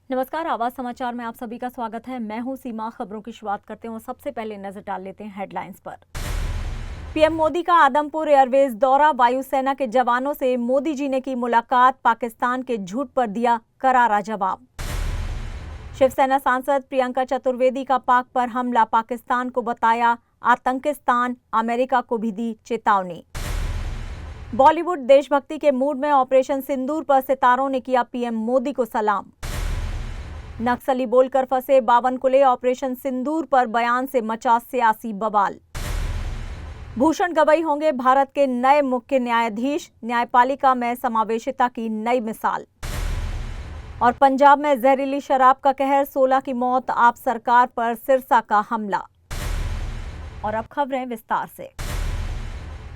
नमस्कार, आवाज समाचार में आप सभी का स्वागत है। मैं हूं सीमा। खबरों की शुरुआत करते हैं और सबसे पहले नजर डाल लेते हैं हेडलाइंस पर। पीएम मोदी का आदमपुर एयरवेज दौरा, वायुसेना के जवानों से मोदी जी ने की मुलाकात, पाकिस्तान के झूठ पर दिया करारा जवाब। शिवसेना सांसद प्रियंका चतुर्वेदी का पाक पर हमला, पाकिस्तान को बताया आतंकिस्तान, अमेरिका को भी दी चेतावनी। बॉलीवुड देशभक्ति के मूड में, ऑपरेशन सिंदूर पर सितारों ने किया पीएम मोदी को सलाम। नक्सली बोलकर फंसे बावनकुले, ऑपरेशन सिंदूर पर बयान से मचा सियासी बवाल। भूषण गवई होंगे भारत के नए मुख्य न्यायाधीश, न्यायपालिका में समावेशिता की नई मिसाल। और पंजाब में जहरीली शराब का कहर, 16 की मौत, आप सरकार पर सिरसा का हमला। और अब खबरें विस्तार से।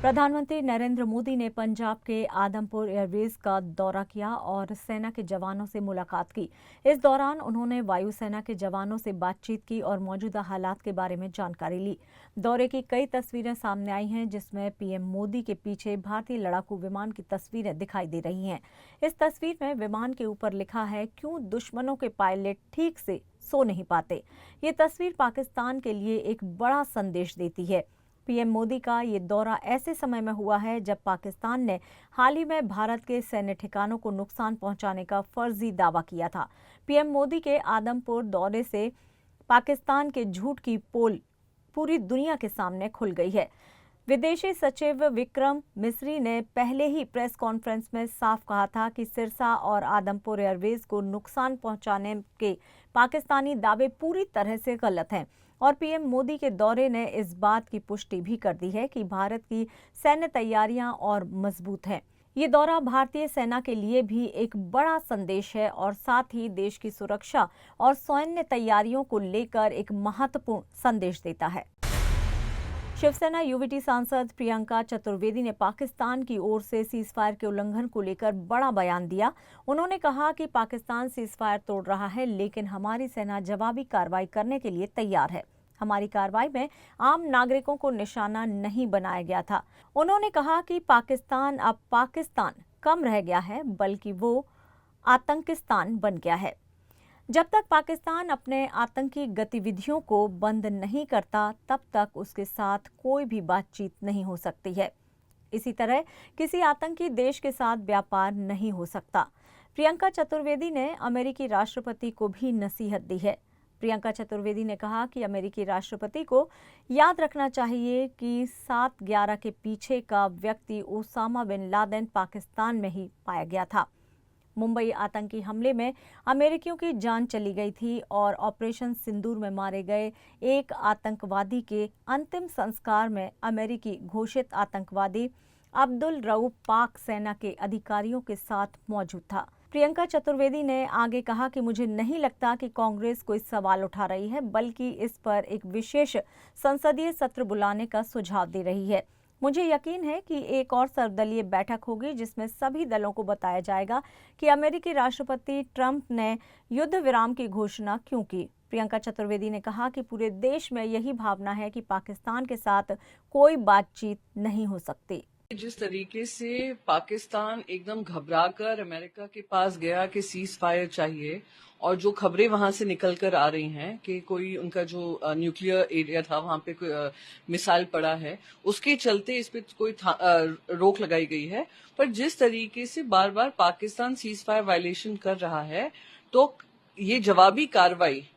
प्रधानमंत्री नरेंद्र मोदी ने पंजाब के आदमपुर एयरवेज का दौरा किया और सेना के जवानों से मुलाकात की। इस दौरान उन्होंने वायुसेना के जवानों से बातचीत की और मौजूदा हालात के बारे में जानकारी ली। दौरे की कई तस्वीरें सामने आई हैं, जिसमें पीएम मोदी के पीछे भारतीय लड़ाकू विमान की तस्वीरें दिखाई दे रही हैं। इस तस्वीर में विमान के ऊपर लिखा है, क्यों दुश्मनों के पायलट ठीक से सो नहीं पाते। ये तस्वीर पाकिस्तान के लिए एक बड़ा संदेश देती है। पीएम मोदी का ये दौरा ऐसे समय में हुआ है जब पाकिस्तान ने हाल ही में भारत के सैन्य ठिकानों को नुकसान पहुंचाने का फर्जी दावा किया था। पीएम मोदी के आदमपुर दौरे से पाकिस्तान के झूठ की पोल पूरी दुनिया के सामने खुल गई है। विदेशी सचिव विक्रम मिस्री ने पहले ही प्रेस कॉन्फ्रेंस में साफ कहा था कि सिरसा और आदमपुर एयरवेज को नुकसान पहुंचाने के पाकिस्तानी दावे पूरी तरह से गलत हैं। और पीएम मोदी के दौरे ने इस बात की पुष्टि भी कर दी है कि भारत की सैन्य तैयारियां और मजबूत हैं। ये दौरा भारतीय सेना के लिए भी एक बड़ा संदेश है और साथ ही देश की सुरक्षा और सैन्य तैयारियों को लेकर एक महत्वपूर्ण संदेश देता है। शिवसेना यूवीटी सांसद प्रियंका चतुर्वेदी ने पाकिस्तान की ओर से सीजफायर के उल्लंघन को लेकर बड़ा बयान दिया। उन्होंने कहा कि पाकिस्तान सीजफायर तोड़ रहा है, लेकिन हमारी सेना जवाबी कार्रवाई करने के लिए तैयार है। हमारी कार्रवाई में आम नागरिकों को निशाना नहीं बनाया गया था। उन्होंने कहा कि पाकिस्तान अब पाकिस्तान कम रह गया है, बल्कि वो आतंकिस्तान बन गया है। जब तक पाकिस्तान अपने आतंकी गतिविधियों को बंद नहीं करता, तब तक उसके साथ कोई भी बातचीत नहीं हो सकती है। इसी तरह किसी आतंकी देश के साथ व्यापार नहीं हो सकता। प्रियंका चतुर्वेदी ने अमेरिकी राष्ट्रपति को भी नसीहत दी है। प्रियंका चतुर्वेदी ने कहा कि अमेरिकी राष्ट्रपति को याद रखना चाहिए कि 7/11 के पीछे का व्यक्ति ओसामा बिन लादेन पाकिस्तान में ही पाया गया था। मुंबई आतंकी हमले में अमेरिकियों की जान चली गई थी और ऑपरेशन सिंदूर में मारे गए एक आतंकवादी के अंतिम संस्कार में अमेरिकी घोषित आतंकवादी अब्दुल रऊफ पाक सेना के अधिकारियों के साथ मौजूद था। प्रियंका चतुर्वेदी ने आगे कहा कि मुझे नहीं लगता कि कांग्रेस कोई सवाल उठा रही है, बल्कि इस पर एक विशेष संसदीय सत्र बुलाने का सुझाव दे रही है। मुझे यकीन है कि एक और सर्वदलीय बैठक होगी जिसमें सभी दलों को बताया जाएगा कि अमेरिकी राष्ट्रपति ट्रंप ने युद्ध विराम की घोषणा क्यों की। प्रियंका चतुर्वेदी ने कहा कि पूरे देश में यही भावना है कि पाकिस्तान के साथ कोई बातचीत नहीं हो सकती। जिस तरीके से पाकिस्तान एकदम घबराकर अमेरिका के पास गया कि सीज फायर चाहिए, और जो खबरें वहां से निकल कर आ रही हैं कि कोई उनका जो न्यूक्लियर एरिया था वहां पे कोई मिसाइल पड़ा है, उसके चलते इस पे कोई रोक लगाई गई है। पर जिस तरीके से बार बार पाकिस्तान सीज फायर वायलेशन कर रहा है, तो ये जवाबी कार्रवाई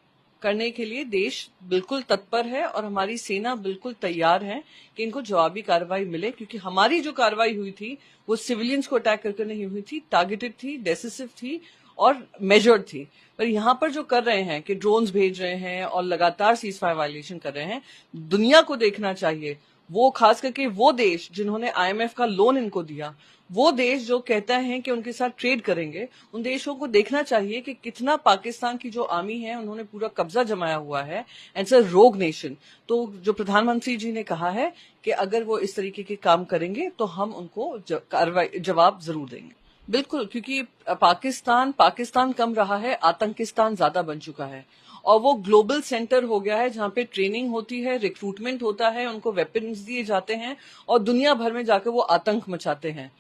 करने के लिए देश बिल्कुल तत्पर है और हमारी सेना बिल्कुल तैयार है कि इनको जवाबी कार्रवाई मिले, क्योंकि हमारी जो कार्रवाई हुई थी वो सिविलियंस को अटैक करके नहीं हुई थी, टारगेटेड थी, डेसिसिव थी और मेजर्ड थी। पर यहाँ पर जो कर रहे हैं कि ड्रोन्स भेज रहे हैं और लगातार सीज फायर वायलेशन कर रहे हैं, दुनिया को देखना चाहिए, वो खास करके वो देश जिन्होंने आईएमएफ का लोन इनको दिया, वो देश जो कहता है कि उनके साथ ट्रेड करेंगे, उन देशों को देखना चाहिए कि कितना पाकिस्तान की जो आर्मी है उन्होंने पूरा कब्जा जमाया हुआ है। एंड इट्स अ रोग नेशन। तो जो प्रधानमंत्री जी ने कहा है कि अगर वो इस तरीके के काम करेंगे तो हम उनको जवाब जरूर देंगे। बिल्कुल, क्योंकि पाकिस्तान कम रहा है, आतंकिस्तान ज्यादा बन चुका है और वो ग्लोबल सेंटर हो गया है जहां पे ट्रेनिंग होती है, रिक्रूटमेंट होता है, उनको वेपन्स दिए जाते हैं और दुनिया भर में जाकर वो आतंक मचाते हैं।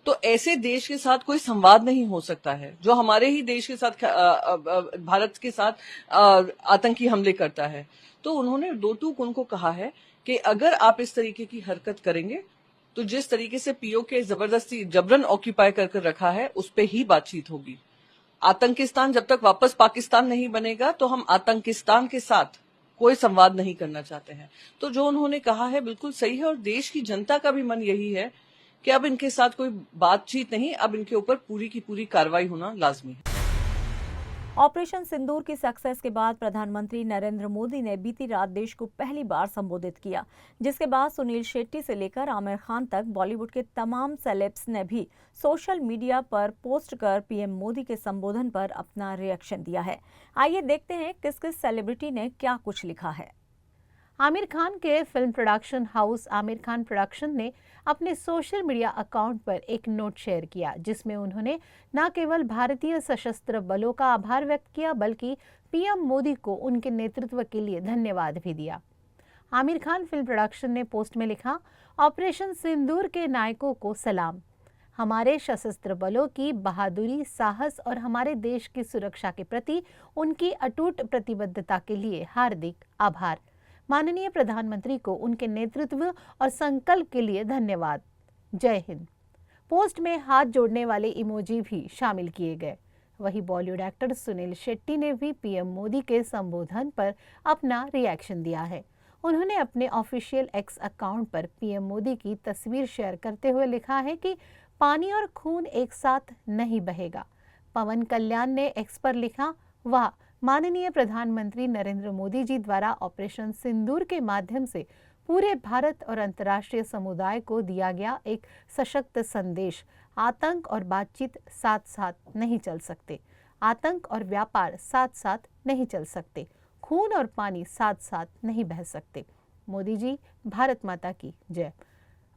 तो ऐसे देश के साथ कोई संवाद नहीं हो सकता है जो हमारे ही देश के साथ भारत के साथ आतंकी हमले करता है। तो उन्होंने दो टूक उनको कहा है कि अगर आप इस तरीके की हरकत करेंगे तो जिस तरीके से पीओके जबरदस्ती जबरन ऑक्यूपाई कर रखा है उस पे ही बातचीत होगी। आतंकिस्तान जब तक वापस पाकिस्तान नहीं बनेगा तो हम आतंकिस्तान के साथ कोई संवाद नहीं करना चाहते हैं। तो जो उन्होंने कहा है बिल्कुल सही है और देश की जनता का भी मन यही है कि अब इनके साथ कोई बातचीत नहीं, अब इनके ऊपर पूरी की पूरी कार्रवाई होना लाजमी है। ऑपरेशन सिंदूर की सक्सेस के बाद प्रधानमंत्री नरेंद्र मोदी ने बीती रात देश को पहली बार संबोधित किया, जिसके बाद सुनील शेट्टी से लेकर आमिर खान तक बॉलीवुड के तमाम सेलेब्स ने भी सोशल मीडिया पर पोस्ट कर पीएम मोदी के संबोधन पर अपना रिएक्शन दिया है। आइए देखते हैं किस किस सेलिब्रिटी ने क्या कुछ लिखा है। आमिर खान के film production house Aamir Khan production ने अपने सोशल मीडिया अकाउंट पर एक नोट शेयर किया, जिसमें उन्होंने न केवल भारतीय सशस्त्र बलों का आभार व्यक्त किया बल्कि पीएम मोदी को उनके नेतृत्व के लिए धन्यवाद भी दिया। आमिर खान फिल्म प्रोडक्शन ने पोस्ट में लिखा, ऑपरेशन सिंदूर के नायकों को सलाम। हमारे सशस्त्र बलों की बहादुरी, साहस और हमारे देश की सुरक्षा के प्रति उनकी अटूट प्रतिबद्धता के लिए हार्दिक आभार। माननीय प्रधानमंत्री को उनके नेतृत्व और संकल्प के लिए धन्यवाद। जय हिंद। पोस्ट में हाथ जोड़ने वाले इमोजी भी शामिल किए गए। वहीं बॉलीवुड एक्टर सुनील शेट्टी ने भी पीएम मोदी के संबोधन पर अपना रिएक्शन दिया है। उन्होंने अपने ऑफिशियल एक्स अकाउंट पर पीएम मोदी की तस्वीर शेयर करते हुए लिखा है कि पानी और खून एक साथ नहीं बहेगा। पवन कल्याण ने एक्स पर लिखा, वाह, माननीय प्रधानमंत्री नरेंद्र मोदी जी द्वारा ऑपरेशन सिंदूर के माध्यम से पूरे भारत और अंतर्राष्ट्रीय समुदाय को दिया गया एक सशक्त संदेश। आतंक और बातचीत साथ साथ नहीं चल सकते, आतंक और व्यापार साथ साथ नहीं चल सकते, खून और पानी साथ साथ नहीं बह सकते। मोदी जी, भारत माता की जय।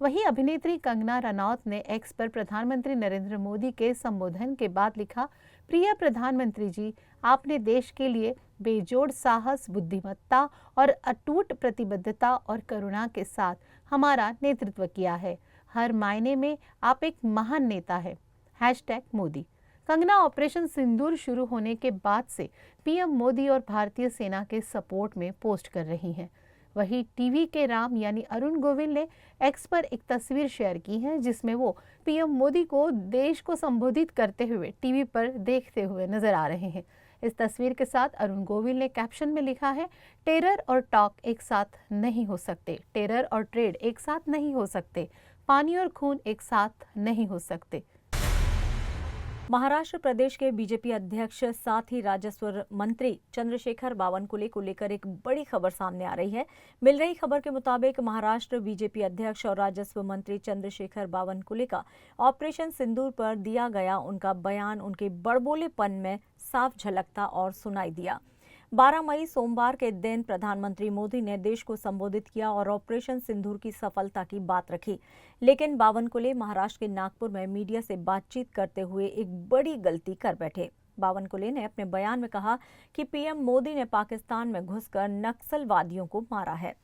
वहीं अभिनेत्री कंगना रनौत ने एक्स पर प्रधानमंत्री नरेंद्र मोदी के संबोधन के बाद लिखा, प्रिय प्रधानमंत्री जी, आपने देश के लिए बेजोड़ साहस, बुद्धिमत्ता और अटूट प्रतिबद्धता और करुणा के साथ हमारा नेतृत्व किया है। हर मायने में आप एक महान नेता है। #मोदी। कंगना ऑपरेशन सिंदूर शुरू होने के बाद से पीएम मोदी और भारतीय सेना के सपोर्ट में पोस्ट कर रही हैं। वहीं टीवी के राम यानी अरुण गोविल ने एक्स पर एक तस्वीर शेयर की है, जिसमें वो पीएम मोदी को देश को संबोधित करते हुए टीवी पर देखते हुए नजर आ रहे हैं। इस तस्वीर के साथ अरुण गोविल ने कैप्शन में लिखा है, टेरर और टॉक एक साथ नहीं हो सकते, टेरर और ट्रेड एक साथ नहीं हो सकते, पानी और खून एक साथ नहीं हो सकते। महाराष्ट्र प्रदेश के बीजेपी अध्यक्ष साथ ही राजस्व मंत्री चंद्रशेखर बावनकुले को लेकर एक बड़ी खबर सामने आ रही है। मिल रही खबर के मुताबिक महाराष्ट्र बीजेपी अध्यक्ष और राजस्व मंत्री चंद्रशेखर बावनकुले का ऑपरेशन सिंदूर पर दिया गया उनका बयान उनके बड़बोलेपन में साफ झलकता और सुनाई दिया। 12 मई सोमवार के दिन प्रधानमंत्री मोदी ने देश को संबोधित किया और ऑपरेशन सिंदूर की सफलता की बात रखी, लेकिन बावनकुले महाराष्ट्र के नागपुर में मीडिया से बातचीत करते हुए एक बड़ी गलती कर बैठे। बावनकुले ने अपने बयान में कहा कि पीएम मोदी ने पाकिस्तान में घुसकर नक्सलवादियों को मारा है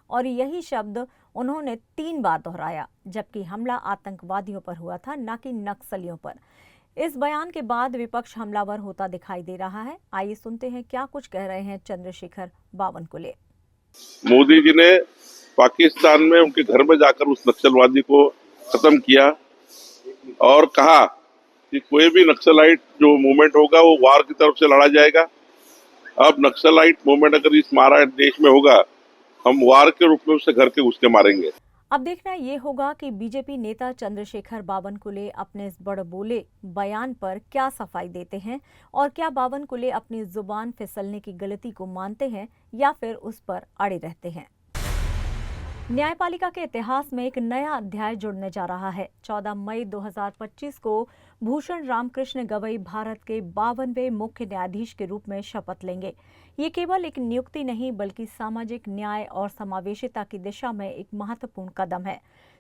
और यही शब्द उन्होंने 3 बार दोहराया, जबकि हमला आतंकवादियों पर हुआ था, न कि नक्सलियों पर। इस बयान के बाद विपक्ष हमलावर होता दिखाई दे रहा है। आइए सुनते हैं क्या कुछ कह रहे हैं चंद्रशेखर बावनकुले। मोदी जी ने पाकिस्तान में उनके घर में जाकर उस नक्सलवादी को खत्म किया और कहा कि कोई भी नक्सलाइट जो मूवमेंट होगा वो वार की तरफ से लड़ा जाएगा। अब नक्सलाइट मूवमेंट अगर इस महाराष्ट्र देश में होगा, हम वार के रूप में उससे घर के घुस के मारेंगे। अब देखना ये होगा कि बीजेपी नेता चंद्रशेखर बावनकुले अपने इस बड़बोले बयान पर क्या सफाई देते हैं और क्या बावनकुले अपनी जुबान फिसलने की गलती को मानते हैं या फिर उस पर अड़े रहते हैं। न्यायपालिका के इतिहास में एक नया अध्याय जुड़ने जा रहा है। 14 मई 2025 को भूषण रामकृष्ण गवई भारत के 52वें मुख्य न्यायाधीश के रूप में शपथ लेंगे। ये केवल एक नियुक्ति नहीं बल्कि सामाजिक न्याय और समावेशिता की दिशा में एक महत्वपूर्ण कदम है।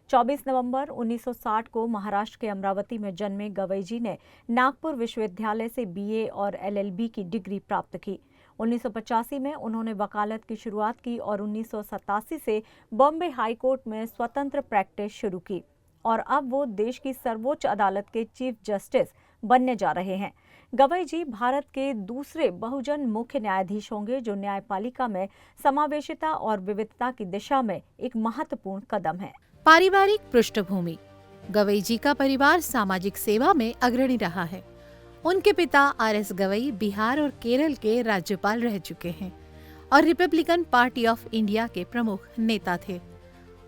24 नवंबर 1960 को महाराष्ट्र के अमरावती में जन्मे गवई जी ने नागपुर विश्वविद्यालय से BA और LLB की डिग्री प्राप्त की। 1985 में उन्होंने वकालत की शुरुआत की और 1987 से बॉम्बे हाई कोर्ट में स्वतंत्र प्रैक्टिस शुरू की। और अब वो देश की सर्वोच्च अदालत के चीफ जस्टिस बनने जा रहे हैं। गवई जी भारत के दूसरे बहुजन मुख्य न्यायाधीश होंगे जो न्यायपालिका में समावेशिता और विविधता की दिशा में एक महत्वपूर्ण कदम है। पारिवारिक पृष्ठभूमि। गवई जी का परिवार सामाजिक सेवा में अग्रणी रहा है। उनके पिता RS गवई बिहार और केरल के राज्यपाल रह चुके हैं और रिपब्लिकन पार्टी ऑफ इंडिया के प्रमुख नेता थे।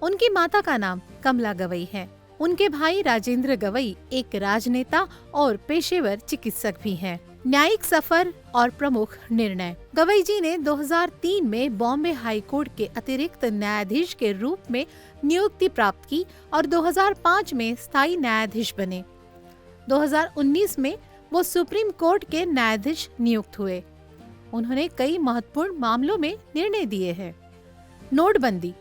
उनकी माता का नाम कमला गवई है। उनके भाई राजेंद्र गवई एक राजनेता और पेशेवर चिकित्सक भी हैं। न्यायिक सफर और प्रमुख निर्णय। गवई जी ने 2003 में बॉम्बे हाई कोर्ट के अतिरिक्त न्यायाधीश के रूप में नियुक्ति प्राप्त की और 2005 में स्थायी न्यायाधीश बने। 2019 में वो सुप्रीम कोर्ट के न्यायाधीश नियुक्त हुए। उन्होंने कई महत्वपूर्ण मामलों में निर्णय दिए हैं। नोटबंदी।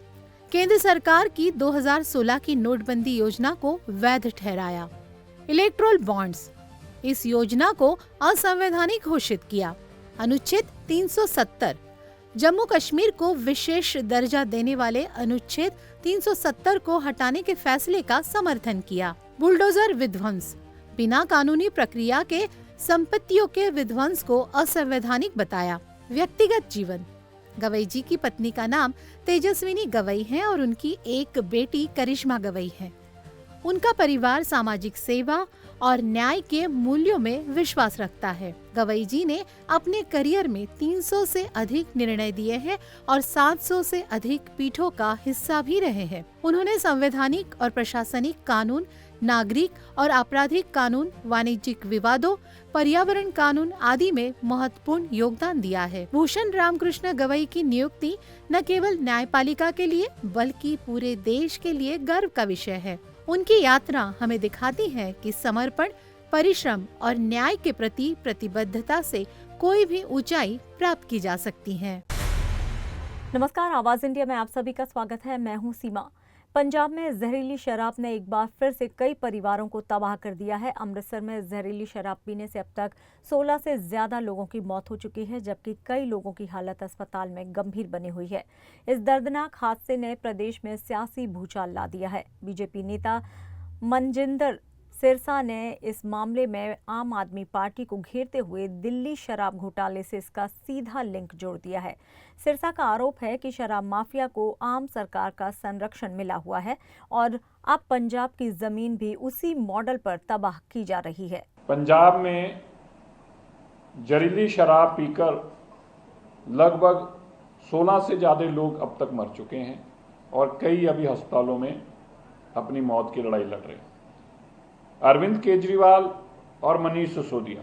केंद्र सरकार की 2016 की नोटबंदी योजना को वैध ठहराया। Electoral bonds. इस योजना को असंवैधानिक घोषित किया। अनुच्छेद 370। जम्मू कश्मीर को विशेष दर्जा देने वाले अनुच्छेद 370 को हटाने के फैसले का समर्थन किया। बुलडोजर विध्वंस। बिना कानूनी प्रक्रिया के संपत्तियों के विध्वंस को असंवैधानिक बताया। व्यक्तिगत जीवन। गवई जी की पत्नी का नाम तेजस्विनी गवई है और उनकी एक बेटी करिश्मा गवई है। उनका परिवार सामाजिक सेवा और न्याय के मूल्यों में विश्वास रखता है। गवई जी ने अपने करियर में 300 से अधिक निर्णय दिए हैं और 700 से अधिक पीठों का हिस्सा भी रहे हैं। उन्होंने संवैधानिक और प्रशासनिक कानून, नागरिक और आपराधिक कानून, वाणिज्यिक विवादों, पर्यावरण कानून आदि में महत्वपूर्ण योगदान दिया है। भूषण रामकृष्ण गवई की नियुक्ति न केवल न्यायपालिका के लिए बल्कि पूरे देश के लिए गर्व का विषय है। उनकी यात्रा हमें दिखाती है कि समर्पण, परिश्रम और न्याय के प्रति प्रतिबद्धता से कोई भी ऊंचाई प्राप्त की जा सकती है। नमस्कार, आवाज इंडिया में आप सभी का स्वागत है। मैं हूं सीमा। पंजाब में जहरीली शराब ने एक बार फिर से कई परिवारों को तबाह कर दिया है। अमृतसर में जहरीली शराब पीने से अब तक 16 से ज्यादा लोगों की मौत हो चुकी है, जबकि कई लोगों की हालत अस्पताल में गंभीर बनी हुई है। इस दर्दनाक हादसे ने प्रदेश में सियासी भूचाल ला दिया है। बीजेपी नेता मनजिंदर सिरसा ने इस मामले में आम आदमी पार्टी को घेरते हुए दिल्ली शराब घोटाले से इसका सीधा लिंक जोड़ दिया है। सिरसा का आरोप है कि शराब माफिया को आम सरकार का संरक्षण मिला हुआ है और अब पंजाब की जमीन भी उसी मॉडल पर तबाह की जा रही है। पंजाब में जहरीली शराब पीकर लगभग 16 से ज़्यादा लोग अब तक मर चुके हैं और कई अभी अस्पतालों में अपनी मौत की लड़ाई लड़ रहे हैं। अरविंद केजरीवाल और मनीष सिसोदिया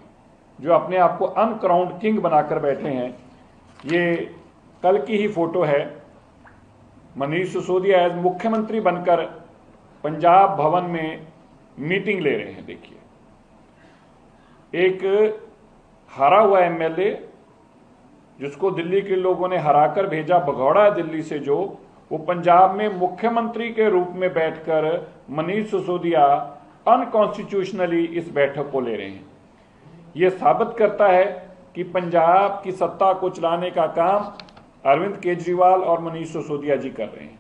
जो अपने आप को अनक्राउंड किंग बनाकर बैठे हैं, ये कल की ही फोटो है। मनीष सिसोदिया एज मुख्यमंत्री बनकर पंजाब भवन में मीटिंग ले रहे हैं। देखिए, एक हारा हुआ MLA जिसको दिल्ली के लोगों ने हराकर भेजा, भगौड़ा है दिल्ली से, जो वो पंजाब में मुख्यमंत्री के रूप में बैठकर मनीष सिसोदिया अनकॉन्स्टिट्यूशनली इस बैठक को ले रहे हैं। ये साबित करता है कि पंजाब की सत्ता को चलाने का काम अरविंद केजरीवाल और मनीष सिसोदिया जी कर रहे हैं।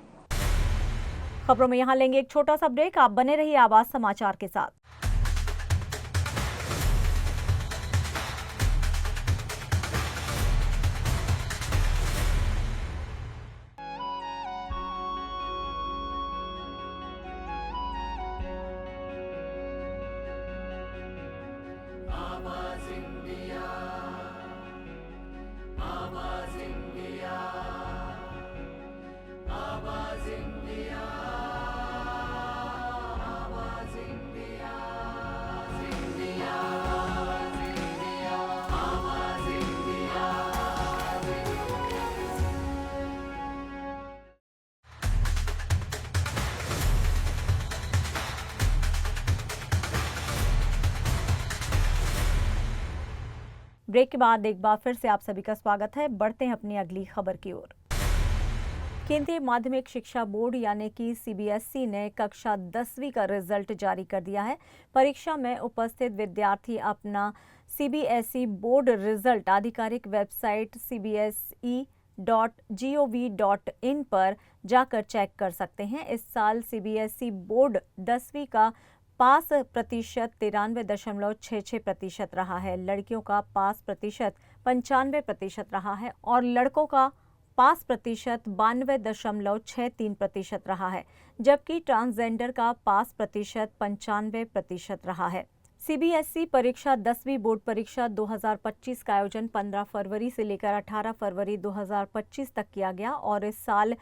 खबरों में यहाँ लेंगे एक छोटा सा ब्रेक। आप बने रहिए आवाज समाचार के साथ। ब्रेक के बाद एक बार फिर से आप सभी का स्वागत है। बढ़ते हैं अपनी अगली खबर की ओर। केंद्रीय माध्यमिक शिक्षा बोर्ड यानी कि CBSE ने कक्षा 10वीं का रिजल्ट जारी कर दिया है। परीक्षा में उपस्थित विद्यार्थी अपना CBSE बोर्ड रिजल्ट आधिकारिक वेबसाइट CBSE cbsc.gov.in पर जाकर चेक कर सकते हैं। इस साल सीबीएसई बोर्ड 10वीं का पास प्रतिशत 93.66% रहा है। लड़कियों का पास प्रतिशत 95% रहा है और लड़कों का पास प्रतिशत 92.63% रहा है, जबकि ट्रांसजेंडर का पास प्रतिशत 95% रहा है। सीबीएसई परीक्षा 10वीं बोर्ड परीक्षा 2025 का आयोजन 15 फरवरी से लेकर 18 फरवरी 2025 तक किया गया और इस साल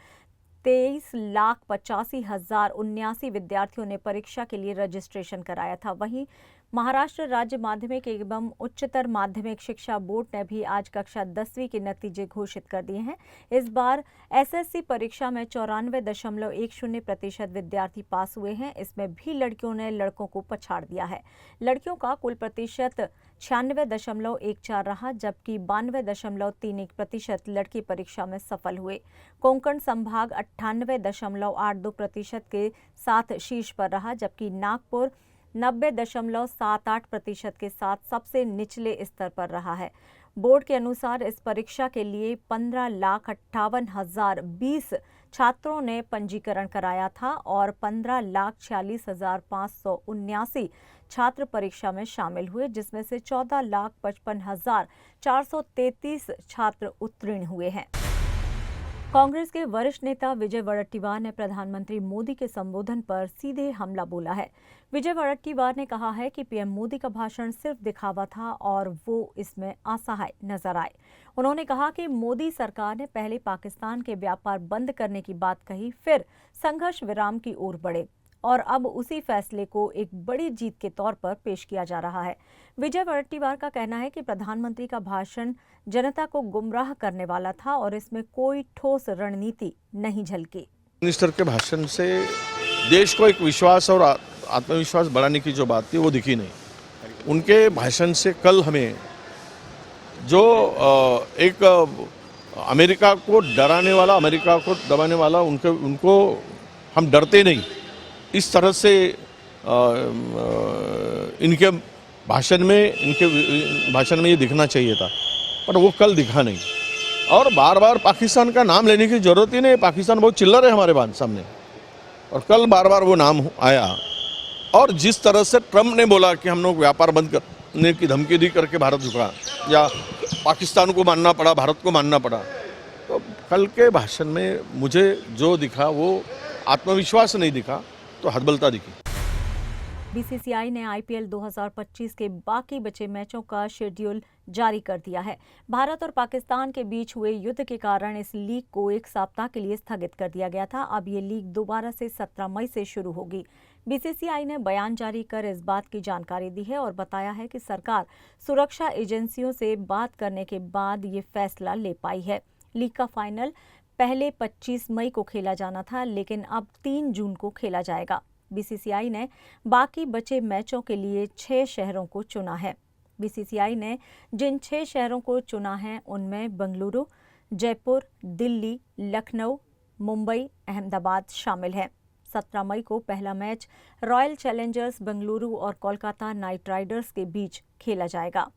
23,85,079 विद्यार्थियों ने परीक्षा के लिए रजिस्ट्रेशन कराया था। वहीं महाराष्ट्र राज्य माध्यमिक एवं उच्चतर माध्यमिक शिक्षा बोर्ड ने भी आज कक्षा 10वीं के नतीजे घोषित कर दिए हैं। इस बार एसएससी परीक्षा में 94.10% विद्यार्थी पास हुए हैं। इसमें भी लड़कियों ने लड़कों को पछाड़ दिया है। लड़कियों का कुल प्रतिशत 96.14 रहा, जबकि 92.31% लड़की परीक्षा में सफल हुए। कोंकण संभाग 98.82% के साथ शीर्ष पर रहा, जबकि नागपुर 90.78% के साथ सबसे निचले स्तर पर रहा है। बोर्ड के अनुसार इस परीक्षा के लिए 15,58,020 छात्रों ने पंजीकरण कराया था और 15,46,579 छात्र परीक्षा में शामिल हुए, जिसमें से 14,55,433 छात्र उत्तीर्ण हुए हैं। कांग्रेस के वरिष्ठ नेता विजय वड़ट्टीवार ने प्रधानमंत्री मोदी के संबोधन पर सीधे हमला बोला है। विजय वड़ट्टीवार ने कहा है कि पीएम मोदी का भाषण सिर्फ दिखावा था और वो इसमें असहाय नजर आए। उन्होंने कहा कि मोदी सरकार ने पहले पाकिस्तान के व्यापार बंद करने की बात कही, फिर संघर्ष विराम की ओर बढ़े और अब उसी फैसले को एक बड़ी जीत के तौर पर पेश किया जा रहा है। विजय वड़ट्टीवार का कहना है कि प्रधानमंत्री का भाषण जनता को गुमराह करने वाला था और इसमें कोई ठोस रणनीति नहीं झलकी। मिनिस्टर के भाषण से देश को एक विश्वास और आत्मविश्वास बढ़ाने की जो बात थी वो दिखी नहीं। उनके भाषण से कल हमें जो एक अमेरिका को डराने वाला, अमेरिका को दबाने वाला, उनको हम डरते नहीं, इस तरह से इनके भाषण में ये दिखना चाहिए था, पर वो कल दिखा नहीं। और बार बार पाकिस्तान का नाम लेने की जरूरत ही नहीं। पाकिस्तान बहुत चिल्लर है हमारे सामने, और कल बार बार वो नाम आया। और जिस तरह से ट्रम्प ने बोला कि हम लोग व्यापार बंद करने की धमकी दी करके भारत झुका, या पाकिस्तान को मानना पड़ा, भारत को मानना पड़ा, तो कल के भाषण में मुझे जो दिखा वो आत्मविश्वास नहीं दिखा, तो हतबलता दिखी। बीसीसीआई ने आईपीएल 2025 के बाकी बचे मैचों का शेड्यूल जारी कर दिया है। भारत और पाकिस्तान के बीच हुए युद्ध के कारण इस लीग को एक सप्ताह के लिए स्थगित कर दिया गया था। अब ये लीग दोबारा से 17 मई से शुरू होगी। बीसीसीआई ने बयान जारी कर इस बात की जानकारी दी है और बताया है कि सरकार सुरक्षा एजेंसियों से बात करने के बाद ये फैसला ले पाई है। लीग का फाइनल पहले 25 मई को खेला जाना था, लेकिन अब 3 जून को खेला जाएगा। बीसीसीआई ने बाकी बचे मैचों के लिए 6 शहरों को चुना है। बीसीसीआई ने जिन 6 शहरों को चुना है उनमें बेंगलुरु, जयपुर, दिल्ली, लखनऊ, मुंबई, अहमदाबाद शामिल है। 17 मई को पहला मैच रॉयल चैलेंजर्स बेंगलुरु और कोलकाता नाइट राइडर्स के बीच खेला जाएगा,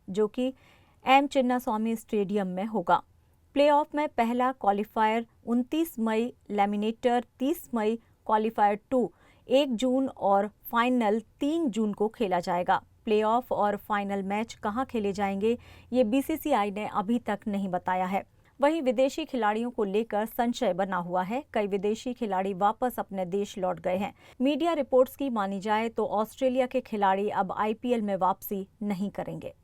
जो कि एम चिन्नास्वामी स्टेडियम में होगा। प्लेऑफ में पहला क्वालिफायर 29 मई, लैमिनेटर 30 मई, क्वालिफायर 2 1 जून और फाइनल 3 जून को खेला जाएगा। प्लेऑफ और फाइनल मैच कहां खेले जाएंगे, ये बीसीसीआई ने अभी तक नहीं बताया है। वहीं विदेशी खिलाड़ियों को लेकर संशय बना हुआ है। कई विदेशी खिलाड़ी वापस अपने देश लौट गए हैं। मीडिया रिपोर्ट्स की मानी जाए तो ऑस्ट्रेलिया के खिलाड़ी अब आईपीएल में वापसी नहीं करेंगे।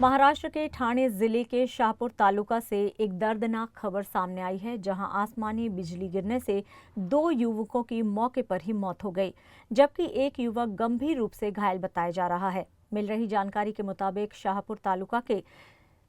महाराष्ट्र के ठाणे जिले के शाहपुर तालुका से एक दर्दनाक खबर सामने आई है, जहां आसमानी बिजली गिरने से 2 युवकों की मौके पर ही मौत हो गई, जबकि एक युवक गंभीर रूप से घायल बताया जा रहा है। मिल रही जानकारी के मुताबिक शाहपुर तालुका के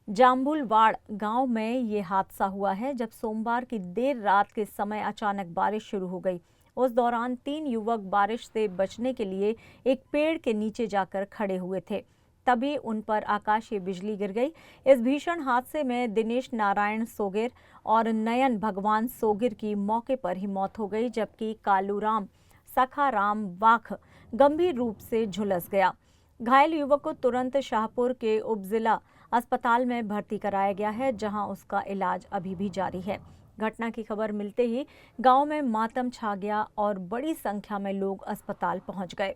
जाम्बुलवाड़ गांव में ये हादसा हुआ है, जब सोमवार की देर रात के समय अचानक बारिश शुरू हो गई। उस दौरान 3 युवक बारिश से बचने के लिए एक पेड़ के नीचे जाकर खड़े हुए थे, तभी उन पर आकाशीय बिजली गिर गई। इस भीषण हादसे में दिनेश नारायण सोगिर और नयन भगवान सोगिर की मौके पर ही मौत हो गई, जबकि कालूराम सखाराम वाख गंभीर रूप से झुलस गया। घायल युवक को तुरंत शाहपुर के उपजिला अस्पताल में भर्ती कराया गया है, जहां उसका इलाज अभी भी जारी है। घटना की खबर मिलते ही गांव में मातम छा गया और बड़ी संख्या में लोग अस्पताल पहुंच गए।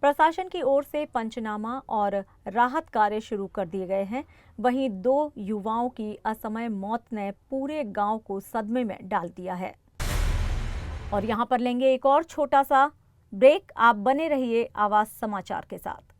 प्रशासन की ओर से पंचनामा और राहत कार्य शुरू कर दिए गए हैं। वहीं 2 युवाओं की असमय मौत ने पूरे गांव को सदमे में डाल दिया है। और यहां पर लेंगे एक और छोटा सा ब्रेक। आप बने रहिए आवाज समाचार के साथ।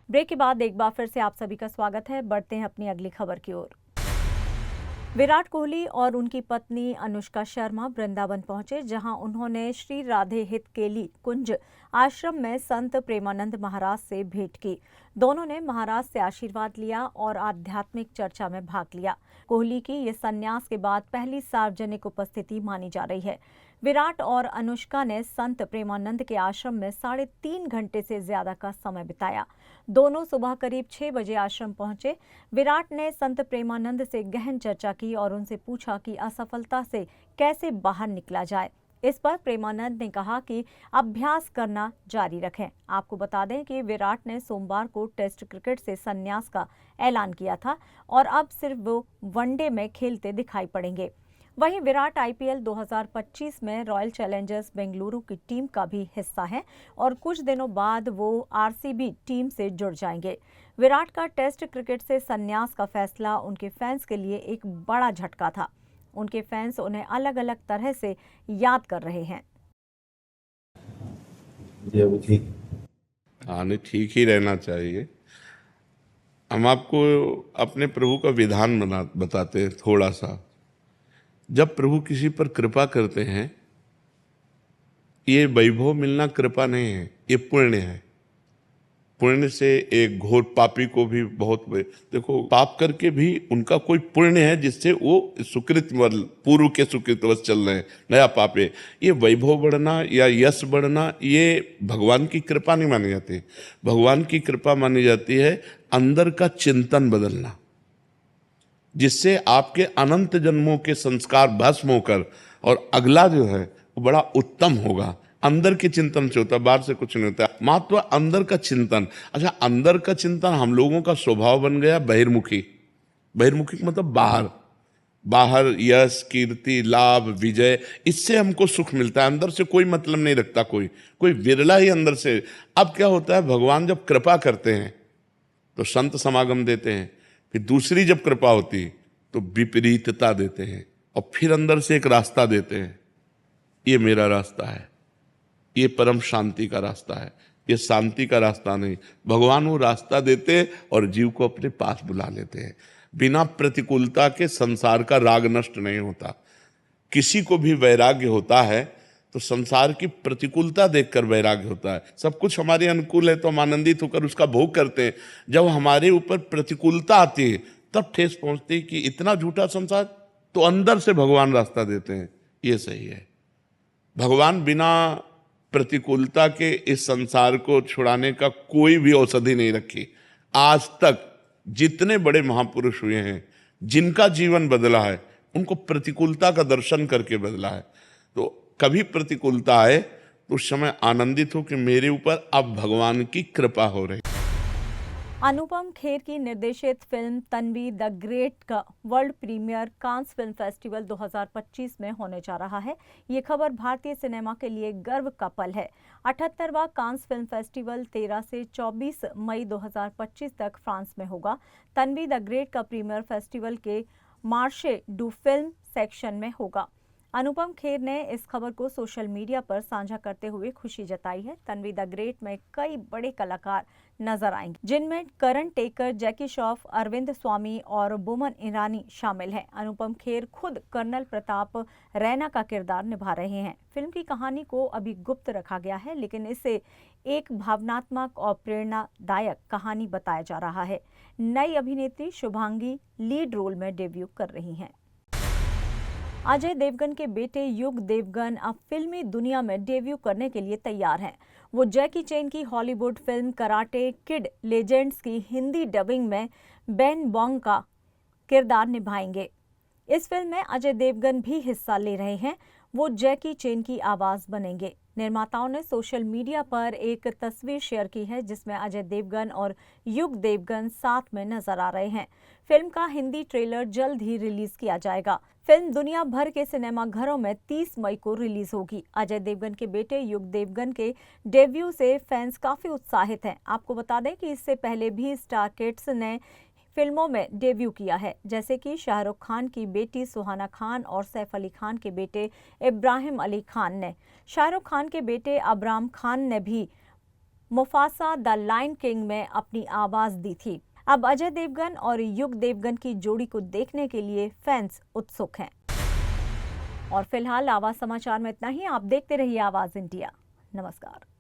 ब्रेक के बाद एक बार फिर से आप सभी का स्वागत है। बढ़ते हैं अपनी अगली खबर की ओर। विराट कोहली और उनकी पत्नी अनुष्का शर्मा वृंदावन पहुंचे, जहां उन्होंने श्री राधे हित केली कुंज आश्रम में संत प्रेमानंद महाराज से भेंट की। दोनों ने महाराज से आशीर्वाद लिया और आध्यात्मिक चर्चा में भाग लिया। कोहली की ये संन्यास के बाद पहली सार्वजनिक उपस्थिति मानी जा रही है। विराट और अनुष्का ने संत प्रेमानंद के आश्रम में 3.5 घंटे से ज्यादा का समय बिताया। दोनों सुबह करीब 6 बजे आश्रम पहुंचे। विराट ने संत प्रेमानंद से गहन चर्चा की और उनसे पूछा कि असफलता से कैसे बाहर निकला जाए। इस पर प्रेमानंद ने कहा कि अभ्यास करना जारी रखें। आपको बता दें कि विराट ने सोमवार को टेस्ट क्रिकेट से संन्यास का ऐलान किया था और अब सिर्फ वो वनडे में खेलते दिखाई पड़ेंगे। वहीं विराट आईपीएल 2025 में रॉयल चैलेंजर्स बेंगलुरु की टीम का भी हिस्सा है और कुछ दिनों बाद वो आरसीबी टीम से जुड़ जाएंगे। विराट का टेस्ट क्रिकेट से संन्यास का फैसला उनके फैंस के लिए एक बड़ा झटका था। उनके फैंस उन्हें अलग अलग तरह से याद कर रहे हैं। नहीं, ठीक ही रहना चाहिए। हम आपको अपने प्रभु का विधान बताते हैं थोड़ा सा। जब प्रभु किसी पर कृपा करते हैं, ये वैभव मिलना कृपा नहीं है, ये पुण्य है। पुण्य से एक घोर पापी को भी बहुत देखो, पाप करके भी उनका कोई पुण्य है जिससे वो सुकृत पूर्व के सुकृतवश चल रहे हैं, नया पाप है। ये वैभव बढ़ना या यश बढ़ना ये भगवान की कृपा नहीं मानी जाती। भगवान की कृपा मानी जाती है अंदर का चिंतन बदलना, जिससे आपके अनंत जन्मों के संस्कार भस्म होकर और अगला जो है वो बड़ा उत्तम होगा। अंदर के चिंतन से होता, बाहर से कुछ नहीं होता। मात्र अंदर का चिंतन। अच्छा, अंदर का चिंतन हम लोगों का स्वभाव बन गया बहिर्मुखी। बहिर्मुखी मतलब बाहर यश, कीर्ति, लाभ, विजय, इससे हमको सुख मिलता है। अंदर से कोई मतलब नहीं रखता कोई विरला ही अंदर से। अब क्या होता है, भगवान जब कृपा करते हैं तो संत समागम देते हैं, फिर दूसरी जब कृपा होती तो विपरीतता देते हैं और फिर अंदर से एक रास्ता देते हैं। ये मेरा रास्ता है, ये परम शांति का रास्ता है, ये शांति का रास्ता नहीं। भगवान वो रास्ता देते और जीव को अपने पास बुला लेते हैं। बिना प्रतिकूलता के संसार का राग नष्ट नहीं होता। किसी को भी वैराग्य होता है तो संसार की प्रतिकूलता देखकर वैराग्य होता है। सब कुछ हमारे अनुकूल है तो हम आनंदित होकर उसका भोग करते हैं। जब हमारे ऊपर प्रतिकूलता आती है तब ठेस पहुंचती है कि इतना झूठा संसार, तो अंदर से भगवान रास्ता देते हैं। ये सही है। भगवान बिना प्रतिकूलता के इस संसार को छुड़ाने का कोई भी औषधि नहीं रखी। आज तक जितने बड़े महापुरुष हुए हैं, जिनका जीवन बदला है, उनको प्रतिकूलता का दर्शन करके बदला है। तो कभी प्रतिकूलता आए तो उस समय आनंदित हो कि मेरे ऊपर अब भगवान की कृपा हो रही। अनुपम खेर की निर्देशित फिल्म तन्वी द ग्रेट का world premiere Cannes film festival 2025 में होने जा रहा है। ये खबर भारतीय सिनेमा के लिए गर्व का पल है। 78वां कांस फिल्म फेस्टिवल 13 से 24 मई 2025 तक फ्रांस में होगा। तन्वी द ग्रेट का प्रीमियर फेस्टिवल के मार्शे डू फिल्म सेक्शन में होगा। अनुपम खेर ने इस खबर को सोशल मीडिया पर साझा करते हुए खुशी जताई है। तन्वी द ग्रेट में कई बड़े कलाकार नजर आएंगे, जिनमें करण टेकर, जैकी श्रॉफ, अरविंद स्वामी और बोमन ईरानी शामिल हैं। अनुपम खेर खुद कर्नल प्रताप रैना का किरदार निभा रहे हैं। फिल्म की कहानी को अभी गुप्त रखा गया है, लेकिन इसे एक भावनात्मक और प्रेरणादायक कहानी बताया जा रहा है। नई अभिनेत्री शुभांगी लीड रोल में डेब्यू कर रही हैं। अजय देवगन के बेटे युग देवगन अब फिल्मी दुनिया में डेब्यू करने के लिए तैयार हैं। वो जैकी चैन की Hollywood film karate kid legends की हिंदी डबिंग में बेन बॉन्ग का किरदार निभाएंगे। इस फिल्म में अजय देवगन भी हिस्सा ले रहे हैं। वो जैकी चैन की आवाज बनेंगे। निर्माताओं ने सोशल मीडिया पर एक तस्वीर शेयर की है, जिसमें अजय देवगन और युग देवगन साथ में नजर आ रहे हैं। फिल्म का हिंदी ट्रेलर जल्द ही रिलीज किया जाएगा। फिल्म दुनिया भर के सिनेमा घरों में 30 मई को रिलीज होगी। अजय देवगन के बेटे युग देवगन के डेब्यू से फैंस काफी उत्साहित हैं। आपको बता दें कि इससे पहले भी स्टार किड्स ने फिल्मों में डेब्यू किया है, जैसे कि शाहरुख खान की बेटी सुहाना खान और सैफ अली खान के बेटे इब्राहिम अली खान ने। शाहरुख खान के बेटे अबराम खान ने भी मुफासा द लायन किंग में अपनी आवाज दी थी। अब अजय देवगन और युग देवगन की जोड़ी को देखने के लिए फैंस उत्सुक हैं। और फिलहाल आवाज समाचार में इतना ही। आप देखते रहिए आवाज इंडिया। नमस्कार।